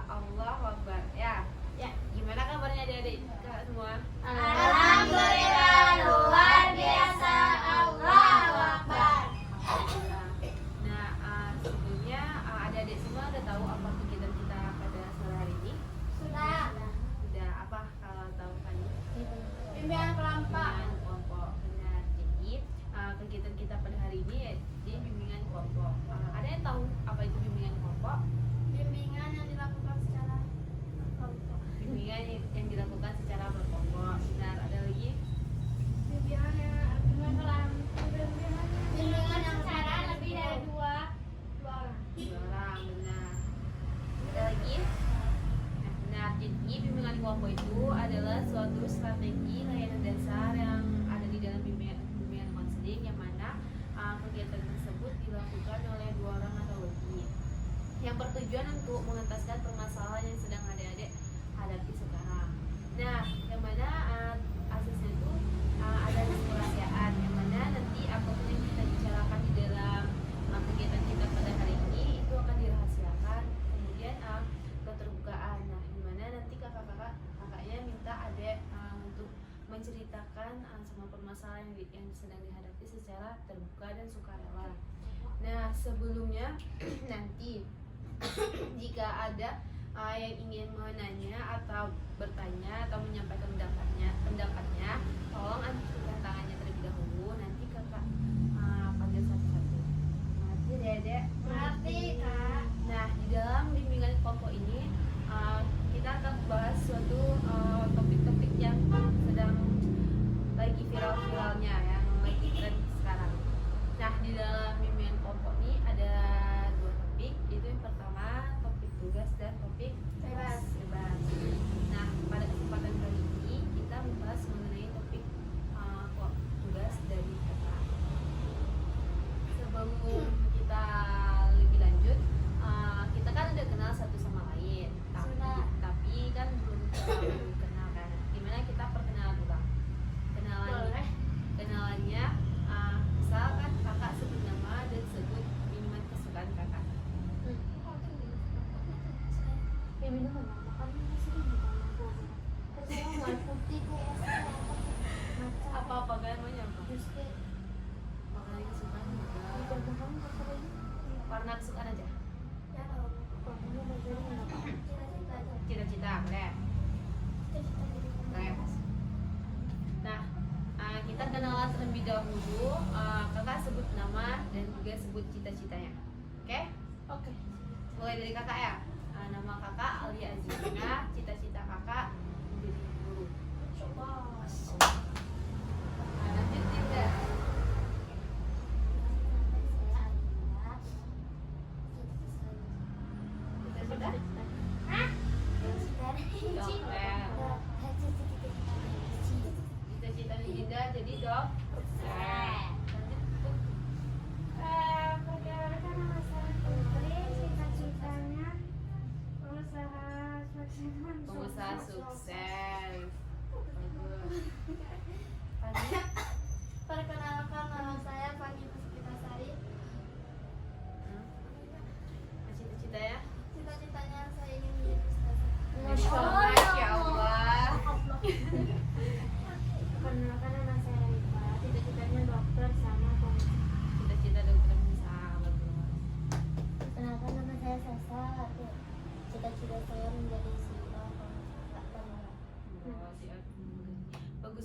Allahu Akbar. Ya. Ya. Gimana kabarnya adik-adik kakak semua? Alhamdulillah luar biasa. Allahu Akbar. Alhamdulillah. Nah, sebelumnya adik-adik semua udah tahu apa kegiatan kita pada sore hari ini? Sudah. Udah apa kalau tahu kan? Bimbingan kelompok. Bimbingan kelompok. Benar. Jadi kegiatan kita pada hari ini ya, di bimbingan kelompok. Ada yang tahu apa itu bimbingan kelompok? Bimbingan yang dilakukan secara kelompok. Bimbingan yang dilakukan secara berkelompok. Benar. Ada lagi? Bimbingan yang cara lebih dari dua orang. Dua orang. Benar. Ada lagi? Nah, benar. Jadi bimbingan kelompok itu adalah suatu strategi layanan dasar yang ada di dalam bimbingan konseling, yang mana kegiatan tersebut dilakukan oleh dua orang atau lebih, yang bertujuan untuk mengentaskan permasalahan yang sedang adik-adik hadapi sekarang. Nah, yang mana asasnya itu ada kerahasiaan, yang mana nanti apapun yang kita bicarakan di dalam kegiatan kita pada hari ini itu akan dirahasiakan. Kemudian keterbukaan. Nah, yang mana nanti kakaknya minta adik untuk menceritakan semua permasalahan yang sedang dihadapi secara terbuka dan sukarela. Nah, sebelumnya nanti jika ada yang ingin menanya atau bertanya atau menyampaikan pendapatnya, tolong angkat tangannya terlebih dahulu. Nanti kakak panggil satu-satu. Mengerti, Dede? Mengerti, Kak. Nah, di dalam bimbingan kelompok ini kita akan bahas suatu topik-topik yang sedang lagi viral-viralnya, yang lagi tren sekarang. Nah, di dalam bimbingan kelompok ini ada dua topik, yaitu yang pertama topik tugas dan topik Bebas. Nah, pada kesempatan kali ini kita membahas mengenai topik tugas dari kakak. Sebelum kita lebih lanjut, kita kan udah kenal satu sama lain, tapi kan belum terlalu kenal kan. Gimana kita perkenalan dulu, Bang? Kenalannya, misalkan kakak sebut nama dan sebut minuman kesukaan kakak. Apa kan namanya apa? Makanan kesukaan juga. Warna kesukaan aja. Cita-cita, boleh. Nah, kita kenalan terlebih dahulu. Kakak sebut nama dan juga sebut cita-citanya. Oke? Oke. Mulai dari kakak ya. Nama kakak Alia Azina, cita-cita kakak menjadi guru. Lanjut Dinda. Cita-cita? Dokter. Cita-citanya Dinda jadi dokter. Lanjut Bu. Perkenalkan nama saya Putri, cita-citanya Pengusaha sukses. Bagus. Fani? Perkenalkan nama saya Fani Puspitasari. Cita-cita ya? Cita-citanya saya ingin menjadi ustazah. Masya Allah. Perkenalkan nama saya Rifa, cita-citanya dokter sama pengusaha. Cita-cita dokter pengusaha. Bagus. Perkenalkan nama saya Sasa, cita-cita saya menjadi CEO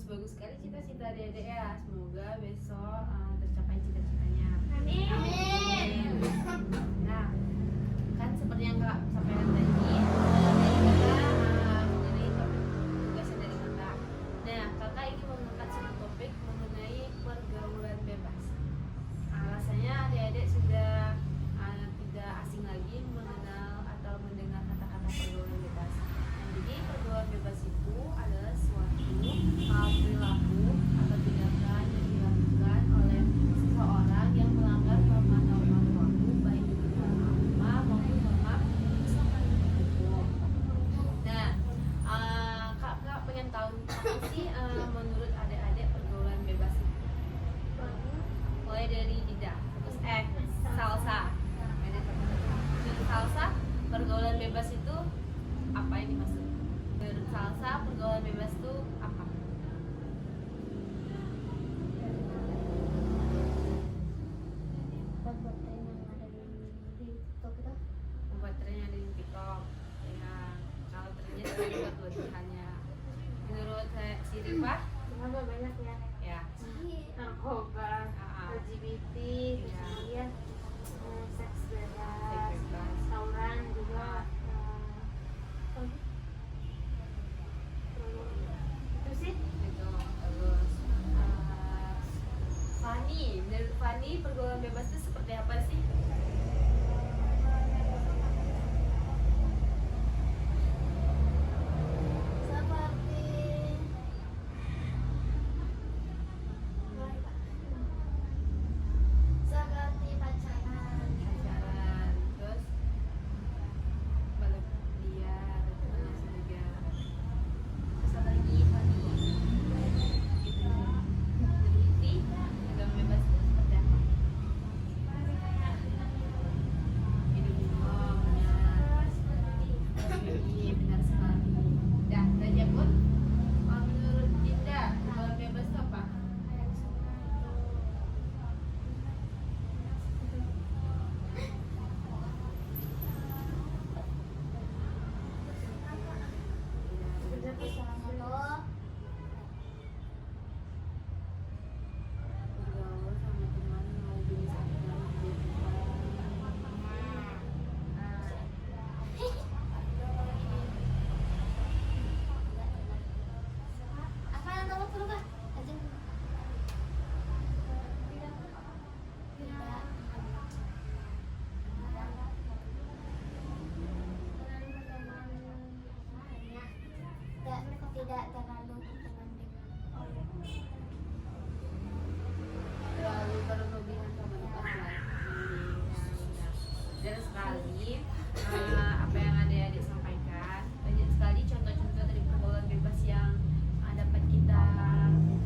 Bagus sekali cita-cita adik-adik ya. Semoga besok tercapai cita-citanya. Amin. Nah, kan seperti yang kak sampaikan tadi, mengenai topik tugas dari kakak. Nah, kakak ingin mengangkat satu topik mengenai pergaulan bebas. Rasanya adik-adik sudah tidak asing lagi mengenal atau mendengar kata-kata pergaulan bebas. Nah, jadi pergaulan bebas itu adalah suatu perilaku atau tindakan yang dilakukan oleh seseorang yang melanggar norma-norma berlaku baik itu dalam agama maupun norma hukum. Nah, kakak pengen tahu apa sih menurut adik-adik pergaulan bebas itu? Mulai dari Dida, terus Salsa. Menurut Salsa, pergaulan bebas itu apa yang dimaksud? Menurut Salsa, pergaulan bebas itu apa? Buat tren yang ada di TikTok itu. Membuat tren yang ada di TikTok. Ya, kalau trennya itu buat kelebihannya. Menurut si Rifa, Kenapa banyak ya? ya, Narkoba, LGBT, Iya. kemudian seks bebas, Seks bebas. tawuran juga. Itu sih. itu terus Fani, menurut Fani pergaulan bebas itu seperti apa sih? Seperti pacaran. Pacaran, terus balap liar, terus juga terus apa lagi Fani? Gitu. Meneliti pergaulan bebas itu seperti apa? Hidup benar, iya benar sekali. Dah, Raja pun. Kalau menurut Dinda, pergaulan bebas itu apa? Bergaul sama teman mau beli satu Apa yang kamu perlu kah? Tidak terlalu berteman dengan orang. terlalu berlebihan sama teman lain. Dan sekali apa yang adik-adik sampaikan banyak sekali contoh-contoh dari pergaulan bebas yang dapat kita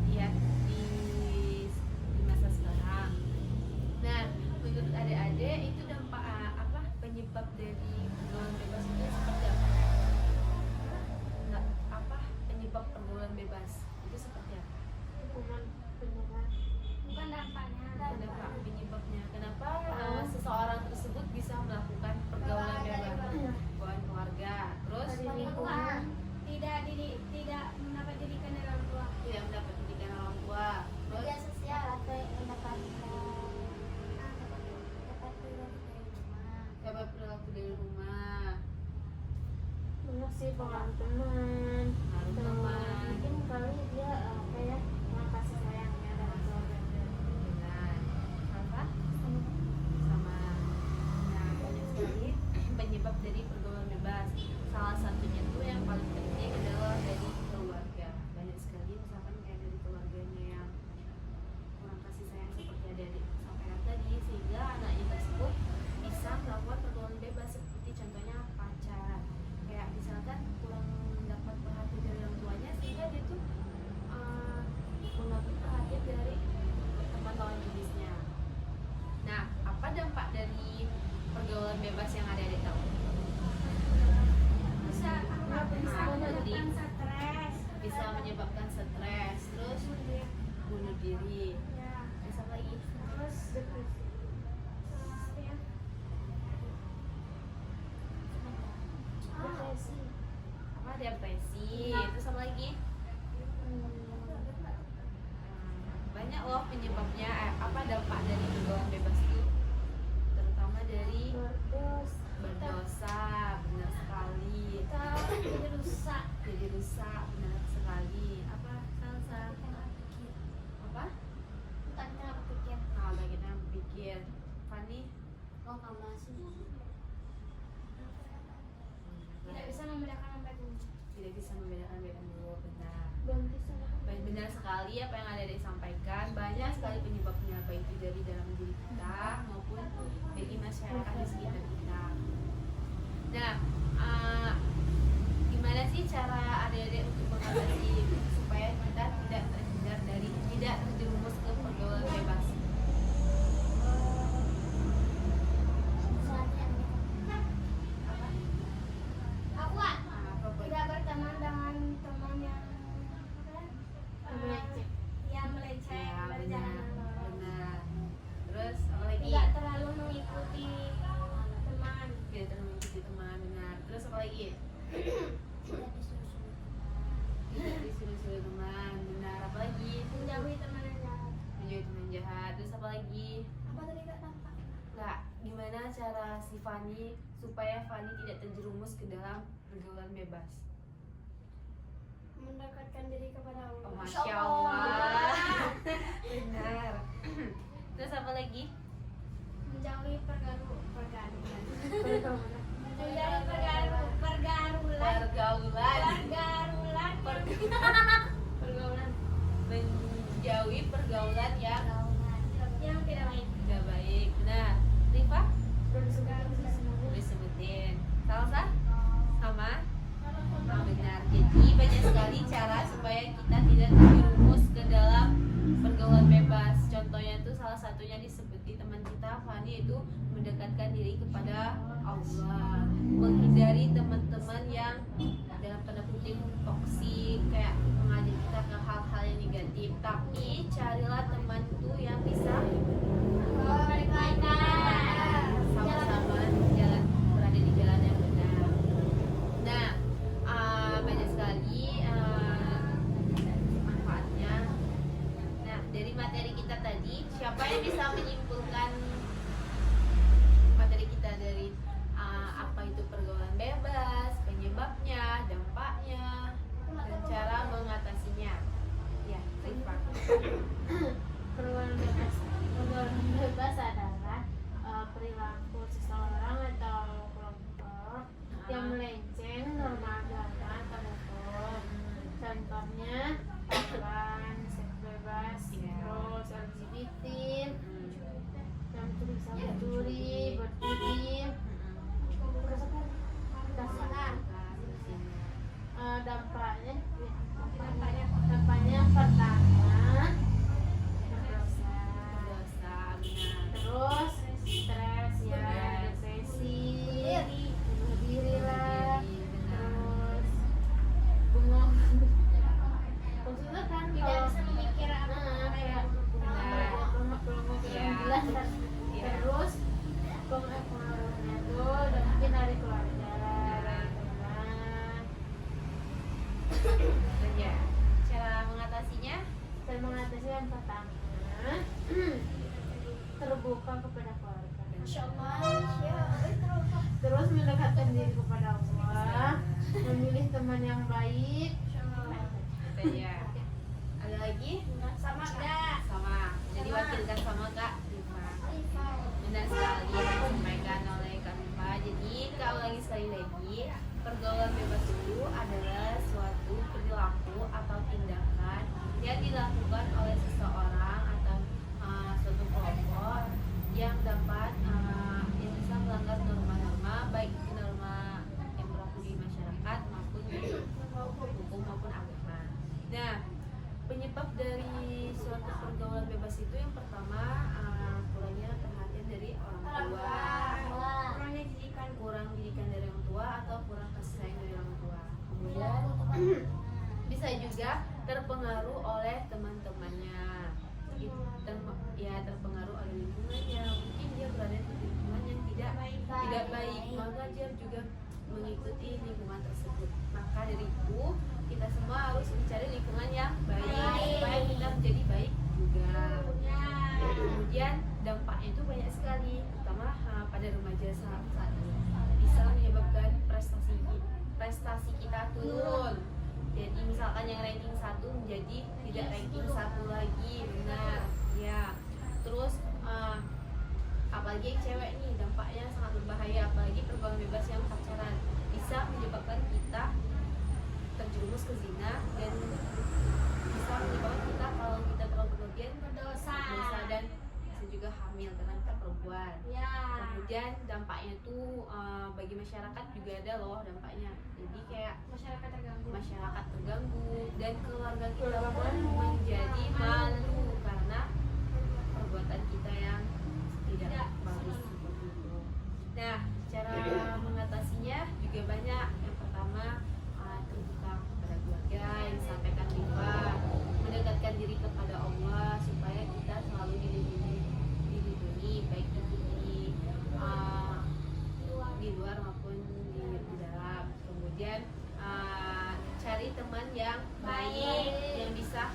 lihat di masa sekarang. Nah, menurut adik-adik itu dampak apa penyebab dari pergaulan bebas itu seperti apa? Nggak, apa penyebab pergaulan bebas itu seperti apa? Hukuman penyebar. Bukan dampaknya. Kenapa penyebabnya? Kenapa seseorang tersebut bisa melakukan pergaulan bebas? Bukan keluarga, terus Lingkungan. tidak mendapat didikan dari orang tua. tidak mendapat pendidikan orang tua, terus Media sosial atau dapat perilaku dari rumah. dapat perilaku dari rumah, Banyak sih pengaruh teman. pengaruh teman, Mungkin kali dia apa ya kurang kasih sayangnya dari keluarganya. dengan apa? Sama nah, banyak sekali penyebab dari pergaulan bebas. Salah satunya tuh yang paling penting adalah dari keluarga. Banyak sekali misalkan kayak dari keluarganya yang kurang kasih sayang seperti adik-adik sampaikan tadi, sehingga anaknya tersebut bisa melakukan pergaulan bebas seperti contohnya pacar. Kayak misalkan kurang mendapat perhatian dari orang tuanya sehingga dia tuh mengambil perhatian dari teman lawan jenisnya. Nah, apa dampak dari pergaulan bebas yang adik-adik tahu? Bisa menyebabkan stres. Bisa menyebabkan stres, terus bunuh diri. Ya. Terus apa lagi? Terus depresi. Ya. Depresi. Apa depresi? Terus apa lagi? Banyak loh penyebabnya. Apa dampak dari pergaulan bebas itu? Terutama dari berdosa, benar sekali. Kita jadi rusak. Jadi rusak, benar sekali. Apa Salsa? Apa? Bukan cara berpikir. Nah, bagi kita yang berpikir. Fani? Oh kamu sih. Tidak bisa membedakan yang baik dan buruk. Tidak bisa membedakan baik dan buruk, benar. Ganti sama. Baik, benar sekali apa yang ada disampaikan. Banyak sekali penyebabnya, baik itu dari dalam diri kita maupun dari masyarakat di sekitar kita. Nah, gimana sih cara adik-adik untuk mengatasi supaya kita tidak terhindar dari tidak terjerumus ke pergaulan bebas? Misalnya Apa? cara si Fani supaya Fani tidak terjerumus ke dalam pergaulan bebas? Mendekatkan diri kepada Allah. Oh, Masya Allah. Benar. Terus apa lagi? Menjauhi pergaulan. Menjauhi Pergaulan. Menjauhi pergaulan yang tidak baik. tidak baik. Benar. Rifa? Pergaulan. Disebutin. Salsa? Sama? Oh, benar. Jadi banyak sekali cara supaya kita tidak terjerumus ke dalam pergaulan bebas. Contohnya itu salah satunya disebut di teman kita Fani, itu mendekatkan diri kepada Allah, menghindari teman-teman yang dalam tanda kutip toksik, kayak mengajak kita ke hal-hal yang negatif. Tapi carilah teman itu yang bisa sama-sama jalan, berada di jalan yang benar. Nah, banyak sekali manfaatnya. Nah, dari materi kita tadi, siapa yang bisa menyimpulkan materi kita dari apa itu pergaulan bebas, penyebabnya, dampaknya, dan cara mengatasinya? Ya, Rifa. Pergaulan bebas adalah perilaku seseorang atau kelompok yang melenceng norma agama atau hukum. Contohnya pacaran, seks bebas, terus LGBT, yang bisa mencuri, berjudi. Dampaknya yang pertama berdosa, Dosa, benar. terus stres ya, depresi, bunuh diri lah, terus bengong. Maksudnya kan Tidak kalau bisa memikir apa kayak Iya. jelas kan. Iya. Terus pengaruhnya tuh dan mungkin dari keluarga, dari teman. Dan ya, cara mengatasinya? Dan mengatasi yang pertama terbuka kepada keluarga, Insya Allah. terus mendekatkan diri kepada Allah, memilih teman yang baik. Dan ya, ada lagi? Sama enggak? Sama. Jadi wakilkan sama Kak Rifa. Benar sekali yang disampaikan oleh Kak Rifa. Jadi kalau lagi sekali lagi, pergaulan bebas itu adalah suatu perilaku atau tindakan yang dilakukan oleh seseorang atau suatu kelompok yang dapat yang bisa melanggar norma-norma, baik norma yang berlaku di masyarakat maupun di hukum maupun agama. Nah, penyebab dari suatu pergaulan bebas itu yang pertama kurangnya perhatian dari orang tua, Kurangnya didikan. kurang didikan dari orang tua atau kurang kasih sayang dari orang tua. Kemudian bisa juga terpengaruh oleh teman-temannya, ya terpengaruh oleh lingkungannya. Mungkin dia berada di lingkungan yang tidak baik, maka dia juga mengikuti lingkungan tersebut. Maka dari itu kita semua harus mencari lingkungan yang baik supaya kita menjadi baik juga. Kemudian dampaknya itu banyak sekali, terutama pada remaja saat ini. Bisa menyebabkan prestasi kita turun. Jadi misalkan yang ranking 1 menjadi tidak ranking 1 lagi, benar. Ya. Terus apalagi yang cewek nih, dampaknya sangat berbahaya. Apalagi pergaulan bebas yang pacaran bisa menyebabkan kita terjerumus ke zina dan bisa menyebabkan kita, kalau kita terlalu berlebihan, Berdosa. dan bisa juga hamil karena kita perempuan. Ya. Kemudian dampaknya tuh bagi masyarakat juga ada loh dampaknya. Jadi kayak Masyarakat terganggu. masyarakat terganggu dan keluarga kita pun menjadi malu karena perbuatan kita yang tidak bagus seperti itu. Nah, cara mengatasinya juga banyak. Yang pertama terbuka kepada keluarga yang disampaikan Rifa, mendekatkan diri kepada Allah supaya kita selalu dilindungi baik di luar maupun di dalam. Kemudian cari teman yang baik yang bisa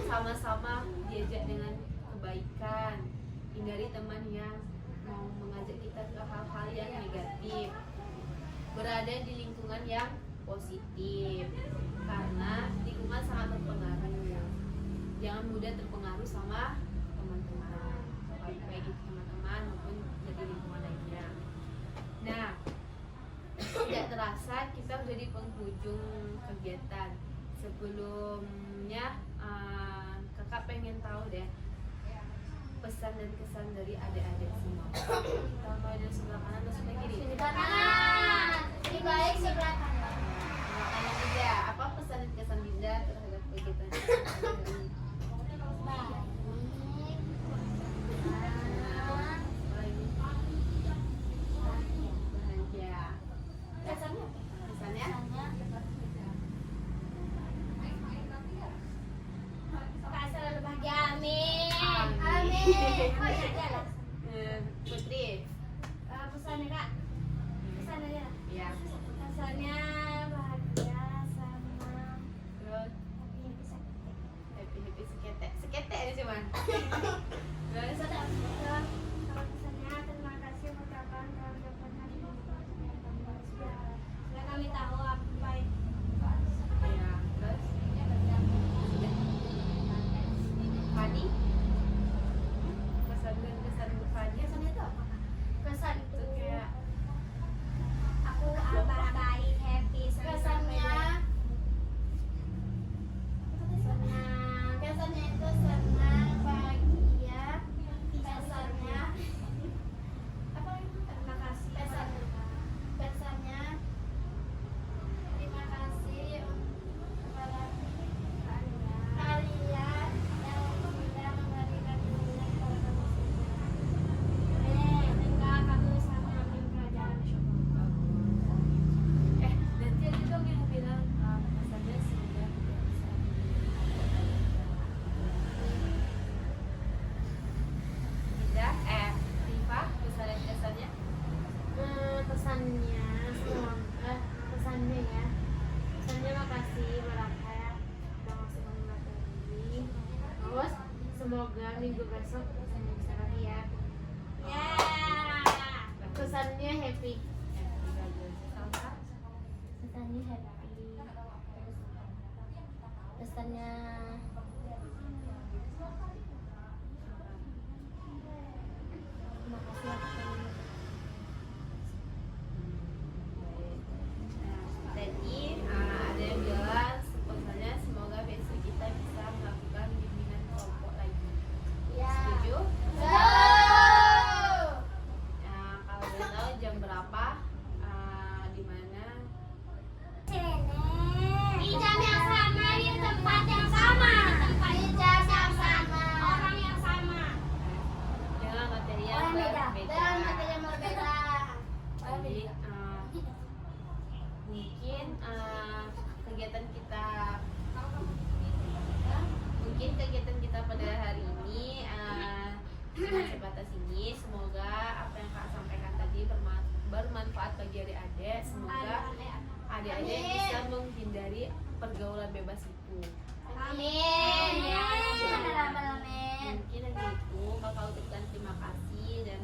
sama-sama diajak dengan kebaikan. Hindari teman yang mau mengajak kita ke hal-hal yang negatif. Berada di lingkungan yang positif, karena lingkungan sangat berpengaruh. Jangan mudah terpengaruh sama teman-teman, baik itu teman-teman maupun dari lingkungan lainnya. Nah, tidak terasa kita menjadi penghujung kegiatan. Sebelumnya kakak pengen tahu deh pesan dan kesan dari adik-adik semua. Kita mulai dari sebelah kanan atau sebelah kiri? Sebelah kanan. Ini baik sebelah kanan. Sebelah kanan Dinda. Apa pesan dan kesan Dinda terhadap kegiatan hari ini? Bahagia. Kesannya Kesannya? Kak selalu bahagia, amin. Amin. Oh iya, jalan. Putri. Pesannya Kak, pesan aja. Ya. Pesannya bahagia sama Terus happy bisa. happy seketek. Seketek aja cuman. Terus Kalau pesannya terima kasih ucapan teman-teman hari ini. Setelah kami tahu apa itu. ya, terus Fadi. Kesan dan kesan Fadi. Kesannya itu apa? Kesan itu Itu kayak aku baik, happy, kesannya kesannya itu senang, bahagia, kesannya apa itu? Terima kasih. Kesannya terima kasih kepada kalian yang sudah memberikan dukungan kepada kami semua. Sehingga kami bisa mengambil pelajaran syukur. nanti ada dong yang bilang pesannya semoga kita bisa Dinda, Rifa, pesan dan kesannya. Pesannya semoga pesannya ya pesannya makasih Baraka ya udah ngasih kami materi, terus semoga minggu besok pesannya bisa lagi ya. Pesannya happy, Bagus. Salsa. pesannya happy, pesannya makasih aku. Tadi ada yang bilang pesannya semoga besok kita bisa melakukan bimbingan kelompok lagi. Setuju? Kalau boleh tahu jam berapa, di mana? Di jam yang sama, di tempat yang sama, di jam yang sama, orang yang sama. Dengan materi yang Orang beda. berbeda. Dengan materi yang berbeda. Jadi mungkin kegiatan kita pada hari ini cuma sebatas ini. Semoga apa yang Kak sampaikan tadi bermanfaat bagi adik-adik. Semoga adik-adik bisa menghindari pergaulan bebas itu. Amin. Ya, amin. Mungkin hanya itu. Kakak ucapkan terima kasih dan